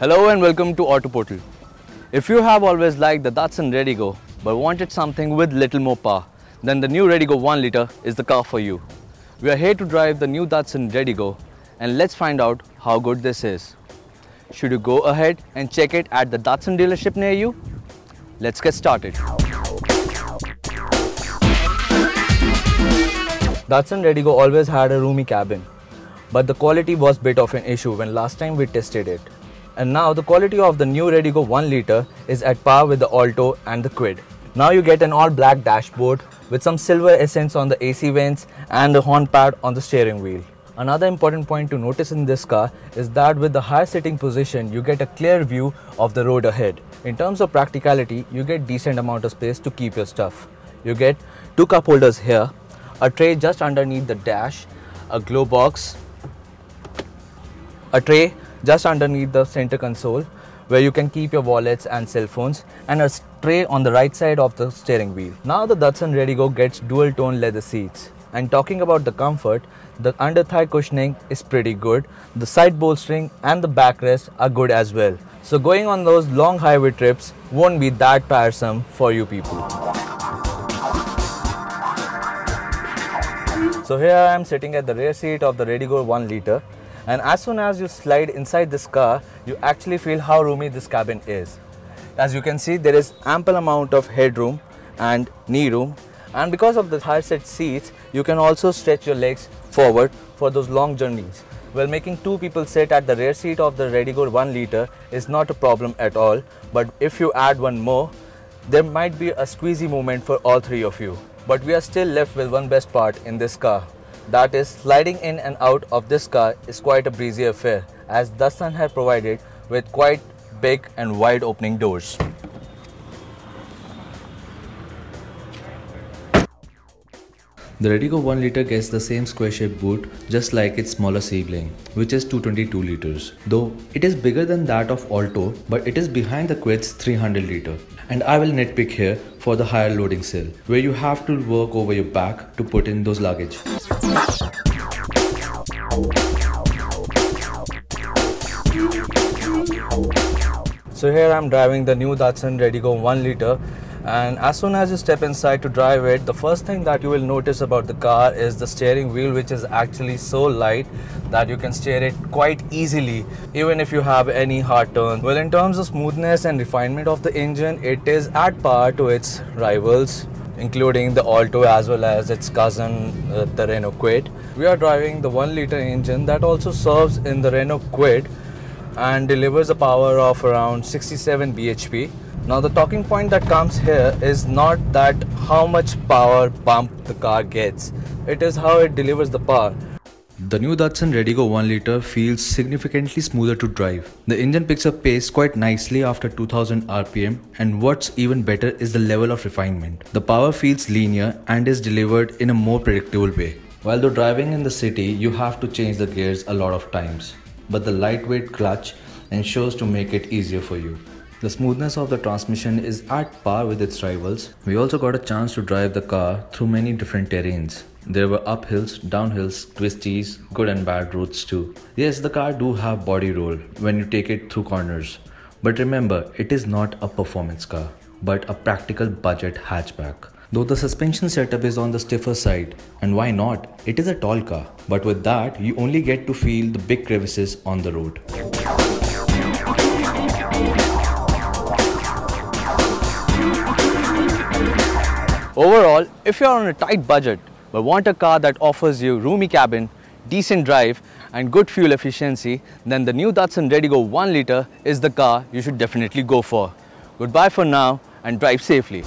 Hello and welcome to Autoportal. If you have always liked the Datsun redi-GO but wanted something with little more power, then the new redi-GO 1 liter is the car for you. We are here to drive the new Datsun redi-GO and let's find out how good this is. Should you go ahead and check it at the Datsun dealership near you? Let's get started. Datsun redi-GO always had a roomy cabin, but the quality was a bit of an issue when last time we tested it. And now the quality of the new redi-GO 1 liter is at par with the Alto and the Kwid. Now you get an all black dashboard with some silver essence on the AC vents and the horn pad on the steering wheel. Another important point to notice in this car is that with the high sitting position you get a clear view of the road ahead. In terms of practicality, you get decent amount of space to keep your stuff. You get two cup holders here, a tray just underneath the dash, a glow box, a tray just underneath the center console where you can keep your wallets and cell phones, and a tray on the right side of the steering wheel. Now the Datsun redi-GO gets dual tone leather seats. And talking about the comfort, the under thigh cushioning is pretty good, the side bolstering and the backrest are good as well. So going on those long highway trips won't be that tiresome for you people. So here I am sitting at the rear seat of the redi-GO 1 liter. And as soon as you slide inside this car, you actually feel how roomy this cabin is. As you can see, there is ample amount of headroom and knee room, and because of the high set seats, you can also stretch your legs forward for those long journeys. Well, making two people sit at the rear seat of the redi-GO 1 liter is not a problem at all, but if you add one more, there might be a squeezy moment for all three of you. But we are still left with one best part in this car. That is, sliding in and out of this car is quite a breezy affair, as Datsun had provided with quite big and wide opening doors. The redi-GO 1 liter gets the same square shaped boot just like its smaller sibling, which is 222 liters. Though it is bigger than that of Alto, but it is behind the Kwid's 300 liter. And I will nitpick here for the higher loading cell, where you have to work over your back to put in those luggage. So here I am driving the new Datsun redi-GO 1 liter, and as soon as you step inside to drive it, the first thing that you will notice about the car is the steering wheel, which is actually so light that you can steer it quite easily even if you have any hard turns. Well, in terms of smoothness and refinement of the engine, it is at par to its rivals, including the Alto as well as its cousin, the Renault Kwid. We are driving the 1 liter engine that also serves in the Renault Kwid and delivers a power of around 67 bhp. Now the talking point that comes here is not that how much power bump the car gets, it is how it delivers the power. The new Datsun redi-GO 1 liter feels significantly smoother to drive. The engine picks up pace quite nicely after 2000 rpm, and what's even better is the level of refinement. The power feels linear and is delivered in a more predictable way. While though driving in the city, you have to change the gears a lot of times, but the lightweight clutch ensures to make it easier for you. The smoothness of the transmission is at par with its rivals. We also got a chance to drive the car through many different terrains. There were uphills, downhills, twisties, good and bad roads too. Yes, the car do have body roll when you take it through corners. But remember, it is not a performance car, but a practical budget hatchback. Though the suspension setup is on the stiffer side, and why not? It is a tall car. But with that, you only get to feel the big crevices on the road. Overall, if you are on a tight budget but want a car that offers you roomy cabin, decent drive and good fuel efficiency, then the new Datsun redi-GO 1 liter is the car you should definitely go for. Goodbye for now and drive safely.